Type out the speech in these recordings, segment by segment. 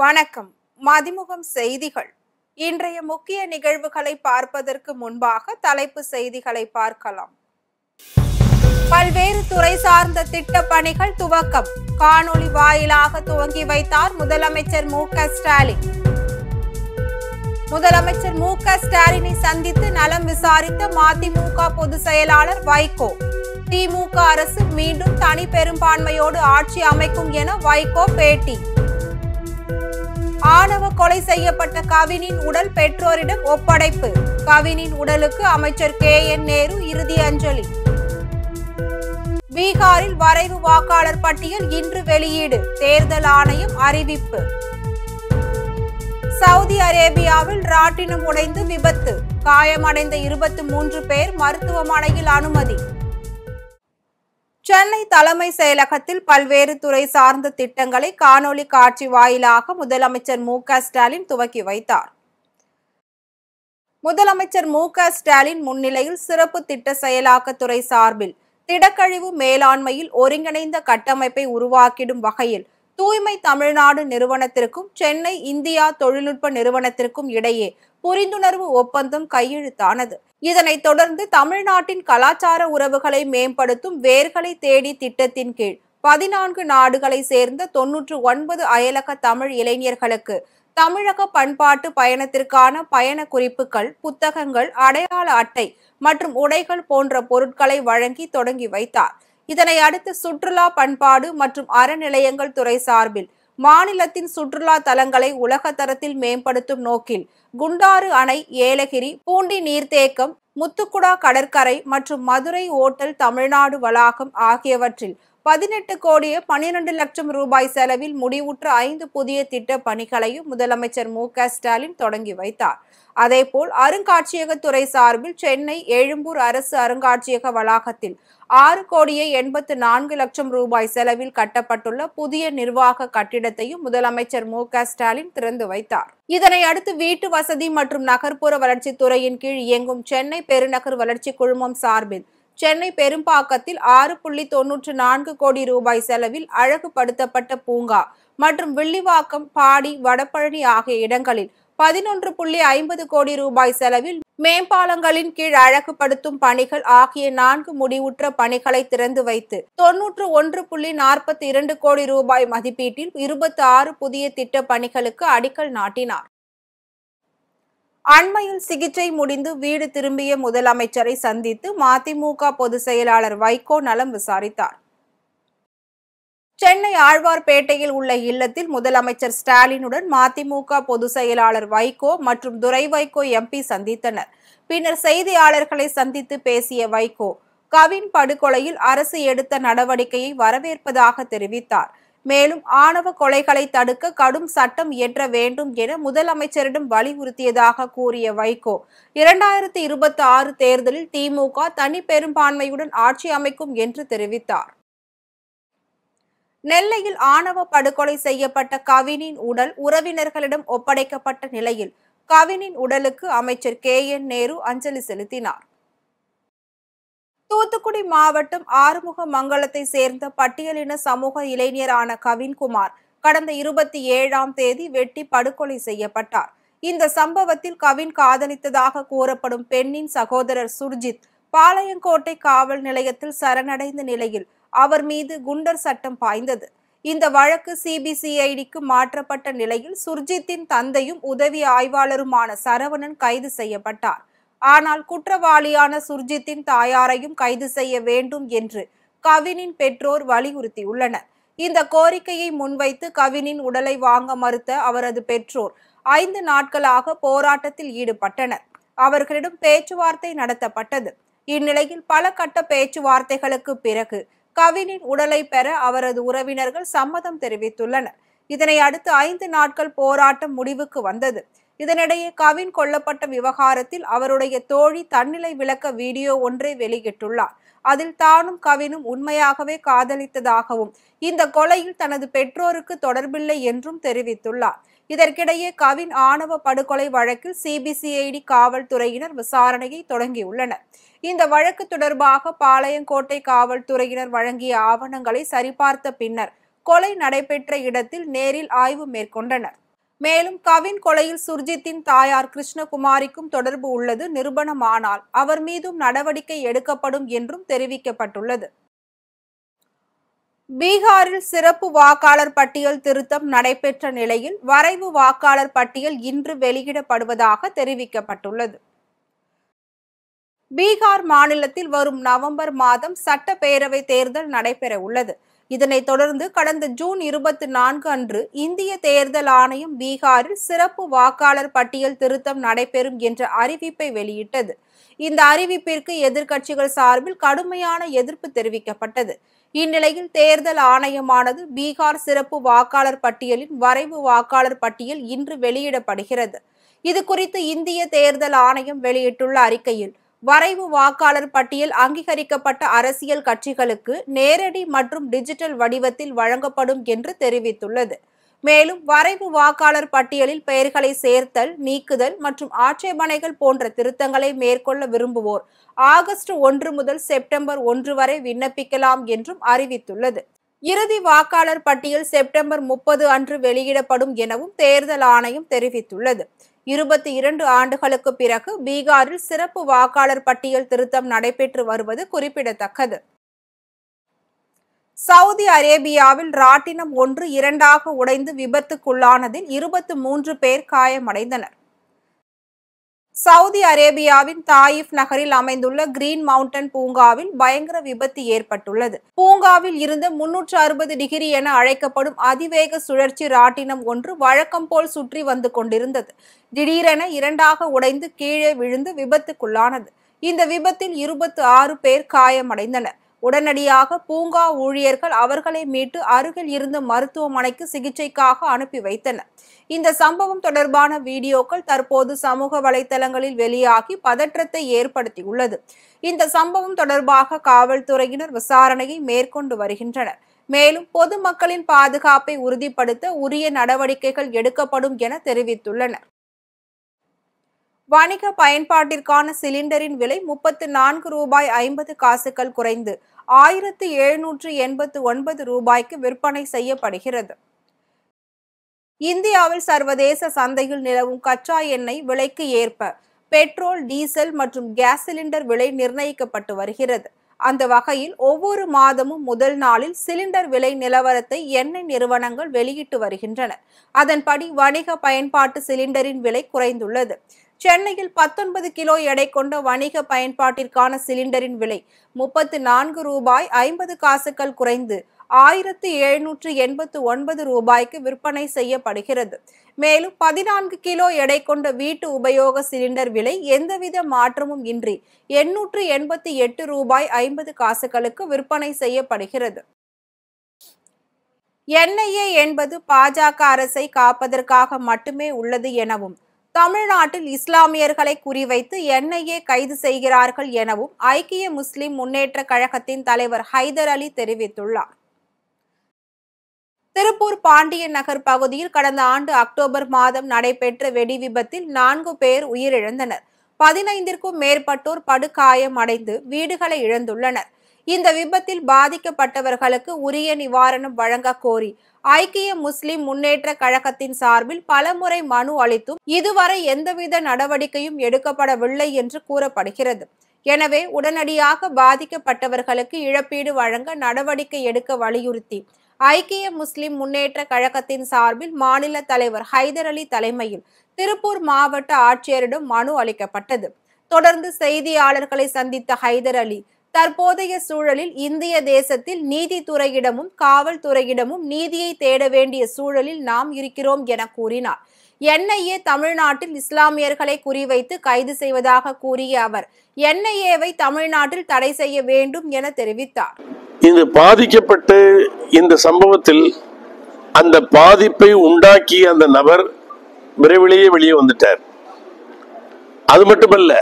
வணக்கம். மதிமுகம் செய்திகள். இன்றைய முக்கிய நிகழ்வுகளை பார்ப்பதற்கு முன்பாக தலைப்பு செய்திகளை பார்க்கலாம். பல்வேறு துறை சார்ந்த திட்ட பணிகள் துவக்கம். காணொலி வாயிலாக துவங்கி வைத்தார் முதலமைச்சர் மு.க.ஸ்டாலின். முதலமைச்சர் மு.க.ஸ்டாலினை சந்தித்து நலம் விசாரித்த மதிமுக பொதுச் செயலாளர் வைகோ. திமுக அரசு மீண்டும் தனி பெரும்பான்மையோடு ஆட்சி அமைக்கும் என வைகோ பேட்டி. ஆணவ கொலை செய்யப்பட்ட கவினின் உடல் பெற்றோரிடம் ஒப்படைப்பு. கவினின் உடலுக்கு அமைச்சர் கே.என். நேரு இறுதி அஞ்சலி. பீகாரில் வரைவு வாக்காளர் பட்டியல் இன்று வெளியீடு. தேர்தல் ஆணையம் அறிவிப்பு. சவுதி அரேபியாவில் ராட்டினம் உடைந்து விபத்து. காயமடைந்த 23 பேர் மருத்துவமனையில் அனுமதி. சென்னை தலைமை செயலகத்தில் பல்வேறு துறை சார்ந்த திட்டங்களை காணொலி காட்சி வாயிலாக முதலமைச்சர் மு.க.ஸ்டாலின் துவக்கி வைத்தார். முதலமைச்சர் மு.க.ஸ்டாலின் முன்னிலையில் சிறப்பு திட்ட செயலாக்கத்துறை சார்பில் திடக்கழிவு மேலாண்மையில் ஒருங்கிணைந்த கட்டமைப்பை உருவாக்கிடும் வகையில் தூய்மை தமிழ்நாடு நிறுவனத்திற்கும் சென்னை இந்தியா தொழில்நுட்ப நிறுவனத்திற்கும் இடையே புரிந்துணர்வு ஒப்பந்தம் கையெழுத்தானது. இதனைத் தொடர்ந்து தமிழ்நாட்டின் கலாச்சார உறவுகளை மேம்படுத்தும் வேர்களை தேடி திட்டத்தின் கீழ் 14 நாடுகளை சேர்ந்த 99 அயலக தமிழ் இளைஞர்களுக்கு தமிழக பண்பாட்டு பயணத்திற்கான பயண குறிப்புகள், புத்தகங்கள், அடையாள அட்டை மற்றும் உடைகள் போன்ற பொருட்களை வழங்கி தொடங்கி வைத்தார். இதனை அடுத்து சுற்றுலா, பண்பாடு மற்றும் அறநிலையங்கள் துறை சார்பில் மாநிலத்தின் சுற்றுலா தலங்களை உலக தரத்தில் மேம்படுத்தும் நோக்கில் குண்டாறு அணை, ஏலகிரி, பூண்டி நீர்த்தேக்கம், முத்துக்குடா கடற்கரை மற்றும் மதுரை ஓட்டல் தமிழ்நாடு வளாகம் ஆகியவற்றில் 18 கோடியே 12 லட்சம் ரூபாய் செலவில் முடிவுற்ற 5 புதிய திட்ட பணிகளையும் முதலமைச்சர் மு.க.ஸ்டாலின் தொடங்கி வைத்தார். அதேபோல் அருங்காட்சியகத்துறை சார்பில் சென்னை எழும்பூர் அரசு அருங்காட்சியக வளாகத்தில் 6 கோடியே 84 லட்சம் ரூபாய் செலவில் கட்டப்பட்டுள்ள புதிய நிர்வாக கட்டிடத்தையும் முதலமைச்சர் மு.க.ஸ்டாலின் திறந்து வைத்தார். இதனை அடுத்து வீட்டு வசதி மற்றும் நகர்ப்புற வளர்ச்சித்துறையின் கீழ் இயங்கும் சென்னை பெருநகர் வளர்ச்சி குழுமம் சார்பில் சென்னை பெரும்பாக்கத்தில் 6.94 கோடி ரூபாய் செலவில் அழகுபடுத்தப்பட்ட பூங்கா மற்றும் வில்லிவாக்கம், பாடி, வடபழனி ஆகிய இடங்களில் 11.50 கோடி ரூபாய் செலவில் மேம்பாலங்களின் கீழ் அழகுபடுத்தும் பணிகள் ஆகிய 4 முடிவுற்ற பணிகளை திறந்து வைத்து 91.42 கோடி ரூபாய் மதிப்பீட்டில் 26 புதிய திட்ட பணிகளுக்கு அடிக்கல் நாட்டினார். அண்மையில் சிகிச்சை முடிந்து வீடு திரும்பிய முதலமைச்சரை சந்தித்து மதிமுக பொதுச் செயலாளர் வைகோ நலம் விசாரித்தார். சென்னை ஆழ்வார்பேட்டையில் உள்ள இல்லத்தில் முதலமைச்சர் ஸ்டாலினுடன் மதிமுக பொதுச் செயலாளர் வைகோ மற்றும் துரை வைகோ எம்பி சந்தித்தனர். பின்னர் செய்தியாளர்களை சந்தித்து பேசிய வைகோ, கவின் படுகொலையில் அரசு எடுத்த நடவடிக்கையை வரவேற்பதாக தெரிவித்தார். மேலும் ஆணவ கொலைகளை தடுக்க கடும் சட்டம் இயற்ற வேண்டும் என முதலமைச்சரிடம் வலியுறுத்தியதாக கூறிய வைகோ, 2026 தேர்தலில் திமுக தனி பெரும்பான்மையுடன் ஆட்சி அமைக்கும் என்று தெரிவித்தார். நெல்லையில் ஆணவ படுகொலை செய்யப்பட்ட கவினின் உடல் உறவினர்களிடம் ஒப்படைக்கப்பட்ட நிலையில் கவினின் உடலுக்கு அமைச்சர் கே.என். நேரு அஞ்சலி செலுத்தினார். தூத்துக்குடி மாவட்டம் ஆறுமுகமங்கலத்தை சேர்ந்த பட்டியலின சமூக இளைஞரான கவின்குமார் கடந்த 27ஆம் தேதி வெட்டி படுகொலை செய்யப்பட்டார். இந்த சம்பவத்தில் கவின் காதலித்ததாக கூறப்படும் பெண்ணின் சகோதரர் சுர்ஜித் பாளையங்கோட்டை காவல் நிலையத்தில் சரணடைந்த நிலையில் அவர் மீது குண்டர் சட்டம் பாய்ந்தது. இந்த வழக்கு சிபிசிஐடிக்கு மாற்றப்பட்ட நிலையில் சுர்ஜித்தின் தந்தையும் உதவி ஆய்வாளருமான சரவணன் கைது செய்யப்பட்டார். ஆனால் குற்றவாளியான சுர்ஜித்தின் தாயாரையும் கைது செய்ய வேண்டும் என்று கவினின் பெற்றோர் வலியுறுத்தியுள்ளனர். இந்த கோரிக்கையை முன்வைத்து கவினின் உடலை வாங்க மறுத்த அவரது பெற்றோர் 5 நாட்களாக போராட்டத்தில் ஈடுபட்டனர். அவர்களிடம் பேச்சுவார்த்தை நடத்தப்பட்டது. இந்நிலையில் பல கட்ட பேச்சுவார்த்தைகளுக்கு பிறகு கவினின் உடலை பெற அவரது உறவினர்கள் சம்மதம் தெரிவித்துள்ளனர். இதனை அடுத்து 5 நாட்கள் போராட்டம் முடிவுக்கு வந்தது. இதனிடையே கவின் கொல்லப்பட்ட விவகாரத்தில் அவருடைய தோழி தன்னிலை விளக்க வீடியோ ஒன்றை வெளியிட்டுள்ளார். அதில் தானும் கவினும் உண்மையாகவே காதலித்ததாகவும் இந்த கொலையில் தனது பெற்றோருக்கு தொடர்பில்லை என்றும் தெரிவித்துள்ளார். இதற்கிடையே கவின் ஆணவ படுகொலை வழக்கில் சிபிசிஐடி காவல்துறையினர் விசாரணையை தொடங்கியுள்ளனர். இந்த வழக்கு தொடர்பாக பாளையங்கோட்டை காவல்துறையினர் வழங்கிய ஆவணங்களை சரிபார்த்த பின்னர் கொலை நடைபெற்ற இடத்தில் நேரில் ஆய்வு மேற்கொண்டனர். மேலும் கவின் கொலையில் சுர்ஜித்தின் தாயார் கிருஷ்ணகுமாரிக்கும் தொடர்பு உள்ளது நிரூபணமானால் அவர் மீதும் நடவடிக்கை எடுக்கப்படும் என்றும் தெரிவிக்கப்பட்டுள்ளது. பீகாரில் சிறப்பு வாக்காளர் பட்டியல் திருத்தம் நடைபெற்ற நிலையில் வரைவு வாக்காளர் பட்டியல் இன்று வெளியிடப்படுவதாக தெரிவிக்கப்பட்டுள்ளது. பீகார் மாநிலத்தில் வரும் நவம்பர் மாதம் சட்டப்பேரவை தேர்தல் நடைபெற உள்ளது. இதனைத் தொடர்ந்து கடந்த ஜூன் 24 அன்று இந்திய தேர்தல் ஆணையம் பீகாரில் சிறப்பு வாக்காளர் பட்டியல் திருத்தம் நடைபெறும் என்ற அறிவிப்பை வெளியிட்டது. இந்த அறிவிப்பிற்கு எதிர்க்கட்சிகள் சார்பில் கடுமையான எதிர்ப்பு தெரிவிக்கப்பட்டது. இந்நிலையில் தேர்தல் ஆணையமானது பீகார் சிறப்பு வாக்காளர் பட்டியலின் வரைவு வாக்காளர் பட்டியல் இன்று வெளியிடப்படுகிறது. இது குறித்து இந்திய தேர்தல் ஆணையம் வெளியிட்டுள்ள அறிக்கையில் வரைவு வாக்காளர் பட்டியல் அங்கீகரிக்கப்பட்ட அரசியல் கட்சிகளுக்கு நேரடி மற்றும் டிஜிட்டல் வடிவத்தில் வழங்கப்படும் என்று தெரிவித்துள்ளது. மேலும் வரைவு வாக்காளர் பட்டியலில் பெயர்களை சேர்த்தல், நீக்குதல் மற்றும் ஆட்சேபனைகள் போன்ற திருத்தங்களை மேற்கொள்ள விரும்புவோர் ஆகஸ்ட் 1 முதல் செப்டம்பர் 1 வரை விண்ணப்பிக்கலாம் என்றும் அறிவித்துள்ளது. இறுதி வாக்காளர் பட்டியல் செப்டம்பர் 30 அன்று வெளியிடப்படும் எனவும் தேர்தல் ஆணையம் தெரிவித்துள்ளது. 22 ஆண்டுகளுக்கு பிறகு பீகாரில் சிறப்பு வாக்காளர் பட்டியல் திருத்தம் நடைபெற்று வருவது குறிப்பிடத்தக்கது. சவுதி அரேபியாவில் ராட்டினம் ஒன்று 2ஆக உடைந்து விபத்துக்குள்ளானதில் 23 பேர் காயமடைந்தனர். சவுதி அரேபியாவின் தாயிஃப் நகரில் அமைந்துள்ள கிரீன் மவுண்டன் பூங்காவில் பயங்கர விபத்து ஏற்பட்டுள்ளது. பூங்காவில் இருந்த 360 டிகிரி என அழைக்கப்படும் அதிவேக சுழற்சி ராட்டினம் ஒன்று வழக்கம் போல் சுற்றி வந்து கொண்டிருந்தது. திடீரென 2ஆக உடைந்து கீழே விழுந்து விபத்துக்குள்ளானது. இந்த விபத்தில் 26 பேர் காயமடைந்தனர். உடனடியாக பூங்கா ஊழியர்கள் அவர்களை மீட்டு அருகில் இருந்த மருத்துவமனைக்கு சிகிச்சைக்காக அனுப்பி வைத்தனர். இந்த சம்பவம் தொடர்பான வீடியோக்கள் தற்போது சமூக வலைதளங்களில் வெளியாகி பதற்றத்தை ஏற்படுத்தியுள்ளது. இந்த சம்பவம் தொடர்பாக காவல்துறையினர் விசாரணையை மேற்கொண்டு வருகின்றனர். மேலும் பொதுமக்களின் பாதுகாப்பை உறுதிப்படுத்த உரிய நடவடிக்கைகள் எடுக்கப்படும் என தெரிவித்துள்ளனர். வணிக பயன்பாட்டிற்கான சிலிண்டரின் விலை 34 ரூபாய் 50 காசுகள் குறைந்து 1789 ரூபாய்க்கு விற்பனை செய்யப்படுகிறது. இந்தியாவில் சர்வதேச சந்தையில் நிலவும் கச்சா எண்ணெய் விலைக்கு ஏற்ப பெட்ரோல், டீசல் மற்றும் கேஸ் சிலிண்டர் விலை நிர்ணயிக்கப்பட்டு வருகிறது. அந்த வகையில் ஒவ்வொரு மாதமும் முதல் நாளில் சிலிண்டர் விலை நிலவரத்தை எண்ணெய் நிறுவனங்கள் வெளியிட்டு வருகின்றன. அதன்படி வணிக பயன்பாட்டு சிலிண்டரின் விலை குறைந்துள்ளது. சென்னையில் 19 கிலோ எடை கொண்ட வணிக பயன்பாட்டிற்கான சிலிண்டரின் விலை 34 ரூபாய் 50 காசுகள் குறைந்து 1789 ரூபாய்க்கு விற்பனை செய்யப்படுகிறது. மேலும் 14 கிலோ எடை கொண்ட வீட்டு உபயோக சிலிண்டர் விலை எந்தவித மாற்றமும் இன்றி 888 ரூபாய் 50 காசுகளுக்கு விற்பனை செய்யப்படுகிறது. என்ஐஏ என்பது பாஜக அரசை காப்பதற்காக மட்டுமே உள்ளது எனவும் தமிழ்நாட்டில் இஸ்லாமியர்களை குறிவைத்து என்ஐஏ கைது செய்கிறார்கள் எனவும் ஐக்கிய முஸ்லிம் முன்னேற்ற கழகத்தின் தலைவர் ஹைதர் அலி தெரிவித்துள்ளார். திருப்பூர் பாண்டியன் நகர் பகுதியில் கடந்த ஆண்டு அக்டோபர் மாதம் நடைபெற்ற வெடி விபத்தில் 4 பேர் உயிரிழந்தனர். 15ற்கும் மேற்பட்டோர் படுகாயம் அடைந்து வீடுகளை இழந்துள்ளனர். இந்த விபத்தில் பாதிக்கப்பட்டவர்களுக்கு உரிய நிவாரணம் வழங்க கோரி ஐக்கிய முஸ்லிம் முன்னேற்ற கழகத்தின் சார்பில் பலமுறை மனு அளித்தும் இதுவரை எந்தவித நடவடிக்கையும் எடுக்கப்படவில்லை என்று கூறப்படுகிறது. எனவே உடனடியாக பாதிக்கப்பட்டவர்களுக்கு இழப்பீடு வழங்க நடவடிக்கை எடுக்க வலியுறுத்தி ஐக்கிய முஸ்லிம் முன்னேற்ற கழகத்தின் சார்பில் மாநில தலைவர் ஹைதர் அலி தலைமையில் திருப்பூர் மாவட்ட ஆட்சியரிடம் மனு அளிக்கப்பட்டது. தொடர்ந்து செய்தியாளர்களை சந்தித்த ஹைதர் அலி, தற்போதைய சூழலில் இந்திய தேசத்தில் நீதித்துறையிடமும் காவல்துறையிடமும் நீதியை தேட வேண்டிய சூழலில் நாம் இருக்கிறோம் என கூறினார். என்ஐஏ தமிழ்நாட்டில் இஸ்லாமியர்களை குறிவைத்து கைது செய்வதாக கூறிய அவர் என்ஐஏவை தமிழ்நாட்டில் தடை செய்ய வேண்டும் என தெரிவித்தார். இந்த பாதிக்கப்பட்டு இந்த சம்பவத்தில் அந்த பாதிப்பை உண்டாக்கிய அந்த நபர் விரைவிலேயே வெளியே வந்துட்டார். அது மட்டுமல்ல,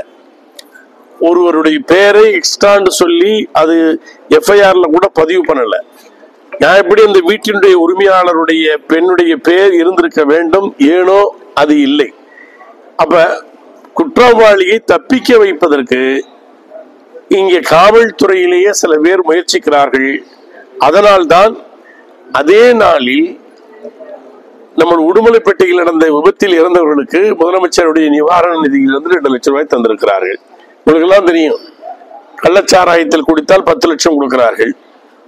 ஒருவருடைய பெயரை எக்ஸ்ட்ரான்னு சொல்லி அது எஃப்ஐஆர்ல கூட பதிவு பண்ணல. நான் எப்படி அந்த வீட்டினுடைய உரிமையாளருடைய பெண்ணுடைய பெயர் இருந்திருக்க வேண்டும், ஏனோ அது இல்லை. அப்ப குற்றவாளியை தப்பிக்க வைப்பதற்கு இங்கே காவல்துறையிலேயே சில பேர் முயற்சிக்கிறார்கள். அதனால்தான் அதே நாளில் நம்ம உடுமலைப்பேட்டையில் நடந்த விபத்தில் இறந்தவர்களுக்கு முதலமைச்சருடைய நிவாரண நிதியிலிருந்து 2 லட்சம் ரூபாய் தந்திருக்கிறார்கள். உங்களுக்கு எல்லாம் தெரியும், கள்ளச்சாராயத்தில் குடித்தால் 10 லட்சம் கொடுக்கிறார்கள்.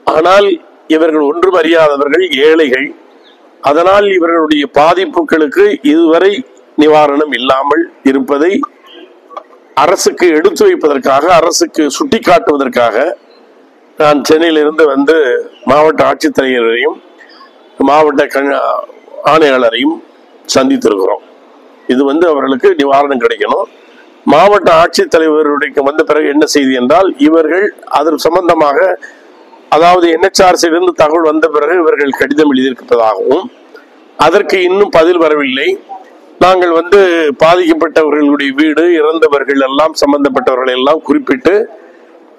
ஆனால் இவர்கள் ஒன்றும் அறியாதவர்கள், ஏழைகள். அதனால் இவர்களுடைய பாதிப்புகளுக்கு இதுவரை நிவாரணம் இல்லாமல் இருப்பதை அரசுக்கு எடுத்து வைப்பதற்காக, அரசுக்கு சுட்டி காட்டுவதற்காக நான் சென்னையிலிருந்து வந்து மாவட்ட ஆட்சித்தலைவரையும் மாவட்ட ஆணையாளரையும் சந்தித்திருக்கிறோம். இது வந்து அவர்களுக்கு நிவாரணம் கிடைக்கணும். மாவட்ட ஆட்சித்தலைவருடைய வந்த பிறகு என்ன செய்தி என்றால், இவர்கள் அது சம்பந்தமாக, அதாவது NHRC தகவல் வந்த பிறகு இவர்கள் கடிதம் எழுதியிருப்பதாகவும் அதற்கு இன்னும் பதில் வரவில்லை. நாங்கள் வந்து பாதிக்கப்பட்டவர்களுடைய வீடு, இறந்தவர்கள் எல்லாம், சம்பந்தப்பட்டவர்கள் எல்லாம் குறிப்பிட்டு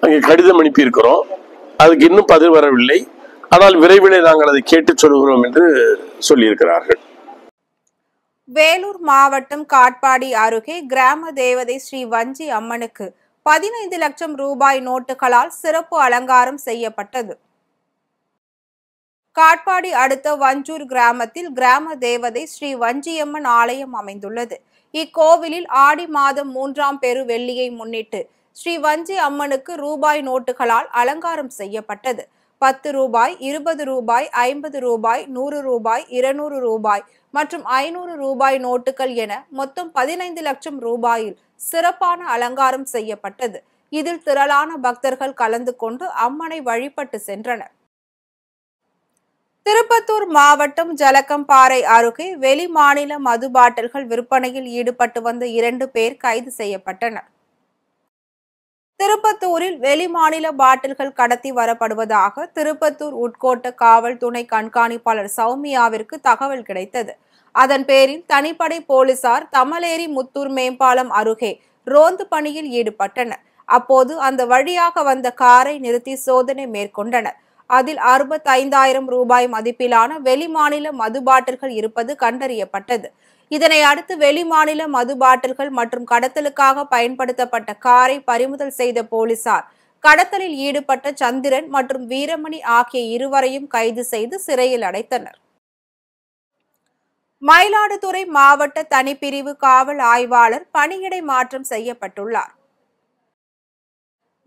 அங்கே கடிதம் அனுப்பியிருக்கிறோம். அதுக்கு இன்னும் பதில் வரவில்லை. ஆனால் விரைவிலே நாங்கள் அதை கேட்டு சொல்கிறோம் என்று சொல்லியிருக்கிறார்கள். வேலூர் மாவட்டம் காட்பாடி அருகே கிராம தேவதை ஸ்ரீ வஞ்சி அம்மனுக்கு 15 லட்சம் ரூபாய் நோட்டுகளால் சிறப்பு அலங்காரம் செய்யப்பட்டது. காட்பாடி அடுத்த வஞ்சூர் கிராமத்தில் கிராம தேவதை ஸ்ரீ வஞ்சியம்மன் ஆலயம் அமைந்துள்ளது. இக்கோவிலில் ஆடி மாதம் 3ஆம் பெரு வெள்ளியை முன்னிட்டு ஸ்ரீ வஞ்சி அம்மனுக்கு ரூபாய் நோட்டுகளால் அலங்காரம் செய்யப்பட்டது. 10 ரூபாய், 20 ரூபாய், 50 ரூபாய், 100 ரூபாய், 200 ரூபாய் மற்றும் 500 ரூபாய் நோட்டுகள் என மொத்தம் 15 லட்சம் ரூபாயில் சிறப்பான அலங்காரம் செய்யப்பட்டது. இதில் திரளான பக்தர்கள் கலந்து கொண்டு அம்மனை வழிபட்டு சென்றனர். திருப்பத்தூர் மாவட்டம் ஜலக்கம்பாறை அருகே வெளி மாநில மது பாட்டில்கள் விற்பனையில் ஈடுபட்டு வந்த 2 பேர் கைது செய்யப்பட்டனர். திருப்பத்தூரில் வெளிமாநில பாட்டில்கள் கடத்தி வரப்படுவதாக திருப்பத்தூர் உட்கோட்ட காவல் துணை கண்காணிப்பாளர் சௌமியாவிற்கு தகவல் கிடைத்தது. அதன் பேரில் தனிப்படை போலீசார் தமலேரி முத்தூர் மேம்பாலம் அருகே ரோந்து பணியில் ஈடுபட்டனர். அப்போது அந்த வழியாக வந்த காரை நிறுத்தி சோதனை மேற்கொண்டனர். அதில் 65,000 ரூபாய் மதிப்பிலான வெளிமாநில மது பாட்டில்கள் இருப்பது கண்டறியப்பட்டது. இதனை அடுத்து வெளிமாநில மது பாட்டில்கள் மற்றும் கடத்தலுக்காக பயன்படுத்தப்பட்ட காரை பறிமுதல் செய்த போலீசார் கடத்தலில் ஈடுபட்ட சந்திரன் மற்றும் வீரமணி ஆகிய இருவரையும் கைது செய்து சிறையில் அடைத்தனர். மயிலாடுதுறை மாவட்ட தனிப்பிரிவு காவல் ஆய்வாளர் பணியிடை மாற்றம் செய்யப்பட்டுள்ளார்.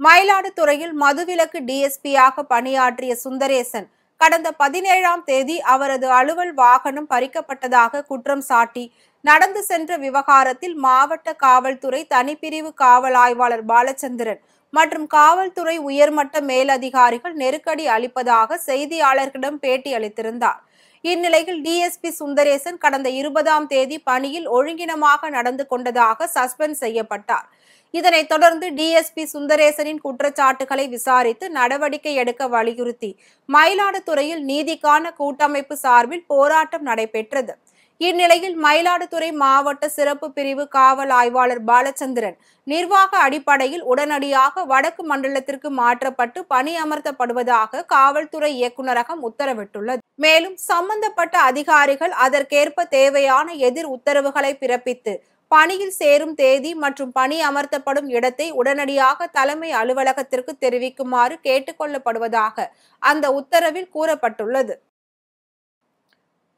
மயிலாடுதுறையில் மதுவிலக்கு டிஎஸ்பியாக பணியாற்றிய சுந்தரேசன் கடந்த 17ஆம் தேதி அவரது அலுவல் வாகனம் பறிக்கப்பட்டதாக குற்றம் சாட்டி நடந்து சென்ற விவகாரத்தில் மாவட்ட காவல்துறை தனிப்பிரிவு காவல் ஆய்வாளர் பாலச்சந்திரன் மற்றும் காவல்துறை உயர்மட்ட மேலதிகாரிகள் நெருக்கடி அளிப்பதாக செய்தியாளர்களிடம் பேட்டி அளித்திருந்தார். இந்நிலையில் டிஎஸ்பி சுந்தரேசன் கடந்த 20ஆம் தேதி பணியில் ஒழுங்கினமாக நடந்து கொண்டதாக சஸ்பெண்ட் செய்யப்பட்டார். இதனைத் தொடர்ந்து டிஎஸ்பி சுந்தரேசனின் குற்றச்சாட்டுகளை விசாரித்து நடவடிக்கை எடுக்க வலியுறுத்தி மயிலாடுதுறையில் நீதிக்கான கூட்டமைப்பு சார்பில் போராட்டம் நடைபெற்றது. இந்நிலையில் மயிலாடுதுறை மாவட்ட சிறப்பு பிரிவு காவல் ஆய்வாளர் பாலச்சந்திரன் நிர்வாக அடிப்படையில் உடனடியாக வடக்கு மண்டலத்திற்கு மாற்றப்பட்டு பணி அமர்த்தப்படுவதாக காவல்துறை இயக்குநரகம் உத்தரவிட்டுள்ளது. மேலும் சம்பந்தப்பட்ட அதிகாரிகள் அதற்கேற்ப தேவையான எதிர் உத்தரவுகளை பிறப்பித்து பணியில் சேரும் தேதி மற்றும் பணி அமர்த்தப்படும் இடத்தை உடனடியாக தலைமை அலுவலகத்திற்கு தெரிவிக்குமாறு கேட்டுக்கொள்ளப்படுவதாக அந்த உத்தரவில் கூறப்பட்டுள்ளது.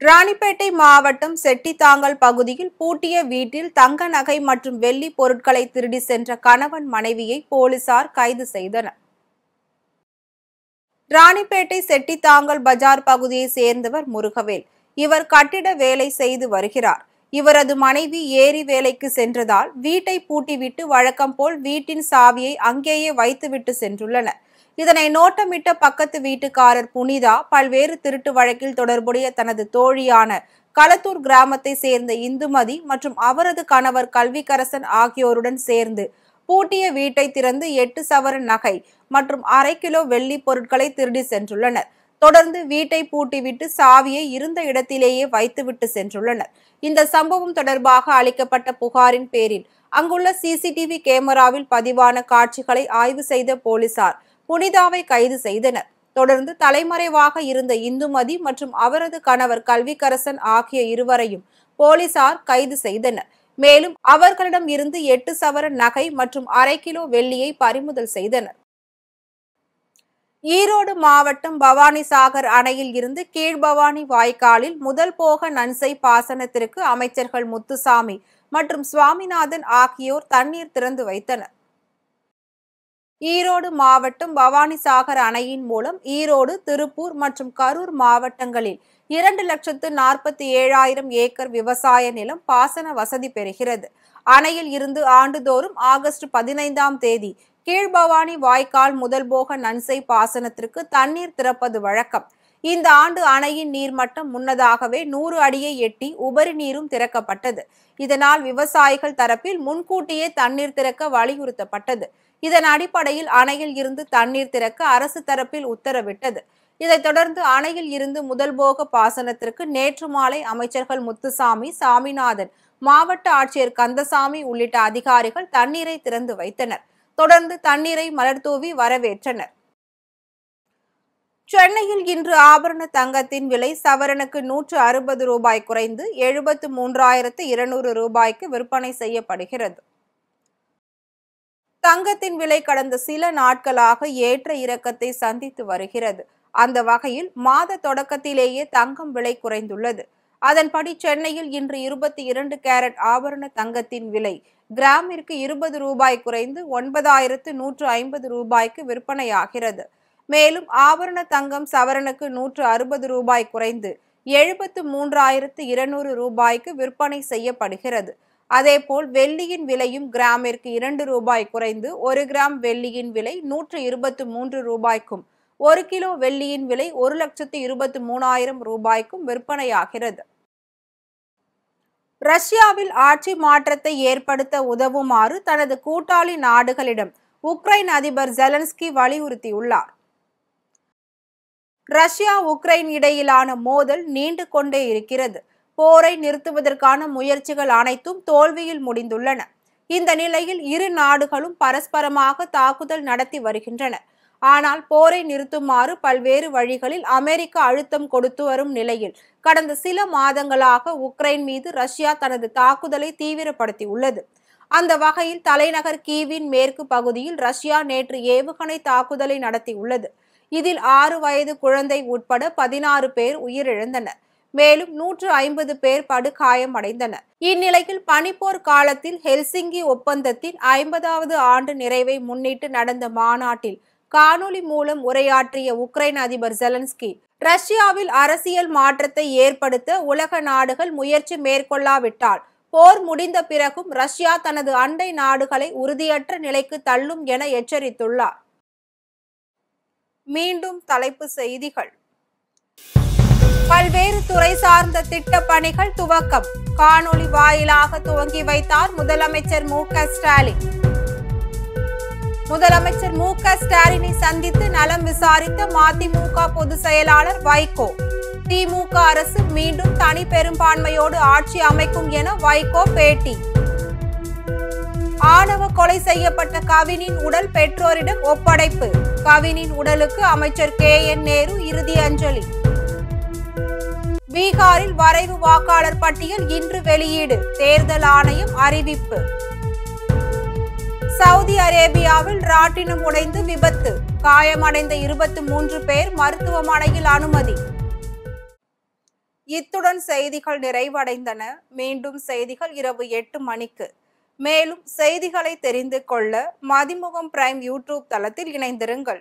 ராணிப்பேட்டை மாவட்டம் செட்டித்தாங்கல் பகுதியில் பூட்டிய வீட்டில் தங்க நகை மற்றும் வெள்ளி பொருட்களை திருடி சென்ற கணவன் மனைவியை போலீசார் கைது செய்தனர். ராணிப்பேட்டை செட்டித்தாங்கல் பஜார் பகுதியை சேர்ந்தவர் முருகவேல். இவர் கட்டிட வேலை செய்து வருகிறார். இவரது மனைவி ஏரி வேலைக்கு சென்றதால் வீட்டை பூட்டிவிட்டு வழக்கம் போல் வீட்டின் சாவியை அங்கேயே வைத்துவிட்டு சென்றுள்ளனர். இதனை நோட்டமிட்ட பக்கத்து வீட்டுக்காரர் புனிதா பல்வேறு திருட்டு வழக்கில் தொடர்புடைய தனது தோழியான களத்தூர் கிராமத்தை சேர்ந்த இந்துமதி மற்றும் அவரது கணவர் கல்விக்கரசன் ஆகியோருடன் சேர்ந்து பூட்டிய வீட்டை திறந்து 8 சவரன் நகை மற்றும் 1/2 கிலோ வெள்ளி பொருட்களை திருடி சென்றுள்ளனர். தொடர்ந்து வீட்டை பூட்டிவிட்டு சாவியை இருந்த இடத்திலேயே வைத்துவிட்டு சென்றுள்ளனர். இந்த சம்பவம் தொடர்பாக அளிக்கப்பட்ட புகாரின் பேரில் அங்குள்ள சிசிடிவி கேமராவில் பதிவான காட்சிகளை ஆய்வு செய்த போலீசார் புனிதாவை கைது செய்தனர். தொடர்ந்து தலைமறைவாக இருந்த இந்துமதி மற்றும் அவரது கணவர் கல்விக்கரசன் ஆகிய இருவரையும் போலீசார் கைது செய்தனர். மேலும் அவர்களிடம் இருந்து 8 சவரன் நகை மற்றும் 1/2 கிலோ வெள்ளியை பறிமுதல் செய்தனர். ஈரோடு மாவட்டம் பவானிசாகர் அணையில் இருந்து கீழ்பவானி வாய்க்காலில் முதல் போக நன்சை பாசனத்திற்கு அமைச்சர்கள் முத்துசாமி மற்றும் சுவாமிநாதன் ஆகியோர் தண்ணீர் திறந்து வைத்தனர். ஈரோடு மாவட்டம் பவானிசாகர் அணையின் மூலம் ஈரோடு, திருப்பூர் மற்றும் கரூர் மாவட்டங்களில் 2,47,000 ஏக்கர் விவசாய நிலம் பாசன வசதி பெறுகிறது. அணையில் இருந்து ஆண்டுதோறும் ஆகஸ்ட் 15ஆம் தேதி கீழ்பவானி வாய்க்கால் முதல் போக நன்சை பாசனத்திற்கு தண்ணீர் திறப்பது வழக்கம். இந்த ஆண்டு அணையின் நீர்மட்டம் முன்னதாகவே 100 அடியை எட்டி உபரி நீரும் திறக்கப்பட்டது. இதனால் விவசாயிகள் தரப்பில் முன்கூட்டியே தண்ணீர் திறக்க வலியுறுத்தப்பட்டது. இதன் அடிப்படையில் அணையில் இருந்து தண்ணீர் திறக்க அரசு தரப்பில் உத்தரவிட்டது. இதைத் தொடர்ந்து அணையில் இருந்து முதல் போக பாசனத்திற்கு நேற்று மாலை அமைச்சர்கள் முத்துசாமி, சாமிநாதன், மாவட்ட ஆட்சியர் கந்தசாமி உள்ளிட்ட அதிகாரிகள் தண்ணீரை திறந்து வைத்தனர். தொடர்ந்து தண்ணீரை மலர்தூவி வரவேற்றனர். சென்னையில் இன்று ஆபரண தங்கத்தின் விலை சவரனுக்கு 160 ரூபாய் குறைந்து 73,200 ரூபாய்க்கு விற்பனை செய்யப்படுகிறது. தங்கத்தின் விலை கடந்த சில நாட்களாக ஏற்ற இறக்கத்தை சந்தித்து வருகிறது. அந்த வகையில் மாத தொடக்கத்திலேயே தங்கம் விலை குறைந்துள்ளது. அதன்படி சென்னையில் இன்று 22 கேரட் ஆபரண தங்கத்தின் விலை கிராமிற்கு 20 ரூபாய் குறைந்து 9,150 ரூபாய்க்கு விற்பனையாகிறது. மேலும் ஆபரண தங்கம் சவரனுக்கு 160 ரூபாய் குறைந்து 73,200 ரூபாய்க்கு விற்பனை செய்யப்படுகிறது. அதேபோல் வெள்ளியின் விலையும் கிராமிற்கு 2 ரூபாய் குறைந்து 1 கிராம் வெள்ளியின் விலை 123 ரூபாய்க்கும் 1 கிலோ வெள்ளியின் விலை 1,23,000 ரூபாய்க்கும் விற்பனையாகிறது. ரஷ்யாவில் ஆட்சி மாற்றத்தை ஏற்படுத்த உதவுமாறு தனது கூட்டாளி நாடுகளிடம் உக்ரைன் அதிபர் ஜெலன்ஸ்கி வலியுறுத்தியுள்ளார். ரஷ்யா, உக்ரைன் இடையிலான மோதல் நீண்டு கொண்டே இருக்கிறது. போரை நிறுத்துவதற்கான முயற்சிகள் அனைத்தும் தோல்வியில் முடிந்துள்ளன. இந்த நிலையில் இரு நாடுகளும் பரஸ்பரமாக தாக்குதல் நடத்தி வருகின்றன. ஆனால் போரை நிறுத்துமாறு பல்வேறு வழிகளில் அமெரிக்கா அழுத்தம் கொடுத்து வரும் நிலையில் கடந்த சில மாதங்களாக உக்ரைன் மீது ரஷ்யா தனது தாக்குதலை தீவிரப்படுத்தியுள்ளது. அந்த வகையில் தலைநகர் கீவின் மேற்கு பகுதியில் ரஷ்யா நேற்று ஏவுகணை தாக்குதலை நடத்தியுள்ளது. இதில் 6 வயது குழந்தை உட்பட 16 பேர் உயிரிழந்தனர். மேலும் 150 பேர் படுகாயம் அடைந்தனர். இந்நிலையில் பனிப்போர் காலத்தில் ஹெல்சிங்கி ஒப்பந்தத்தின் 50வது ஆண்டு நிறைவை முன்னிட்டு நடந்த மாநாட்டில் காணொலி மூலம் உரையாற்றிய உக்ரைன் அதிபர் ஜெலன்ஸ்கி, ரஷ்யாவில் அரசியல் மாற்றத்தை ஏற்படுத்த உலக நாடுகள் முயற்சி மேற்கொள்ளாவிட்டால் போர் முடிந்த பிறகும் ரஷ்யா தனது அண்டை நாடுகளை உறுதியற்ற நிலைக்கு தள்ளும் என எச்சரித்துள்ளார். மீண்டும் தலைப்புச் செய்திகள். பல்வேறு துறை சார்ந்த திட்ட பணிகள் துவக்கம். காணொலி வாயிலாக துவங்கி வைத்தார் முதலமைச்சர் மு.க. ஸ்டாலின். முதலமைச்சர் மு.க. ஸ்டாலினை சந்தித்து நலம் விசாரித்த மதிமுக பொதுச் செயலாளர் வைகோ. திமுக அரசு மீண்டும் தனி பெரும்பான்மையோடு ஆட்சி அமைக்கும் என வைகோ பேட்டி. ஆணவ கொலை செய்யப்பட்ட கவினின் உடல் பெற்றோரிடம் ஒப்படைப்பு. கவினின் உடலுக்கு அமைச்சர் கே.என். நேரு இறுதி அஞ்சலி. பீகாரில் வரைவு வாக்காளர் பட்டியல் இன்று வெளியீடு. தேர்தல் ஆணையம் அறிவிப்பு. சவுதி அரேபியாவில் ராட்டினம் உடைந்து விபத்து. காயமடைந்த 23 பேர் மருத்துவமனையில் அனுமதி. இத்துடன் செய்திகள் நிறைவடைந்தன. மீண்டும் செய்திகள் இரவு 8 மணிக்கு. மேலும் செய்திகளை தெரிந்து கொள்ள மதிமுகம் பிரைம் யூடியூப் தளத்தில் இணைந்திருங்கள்.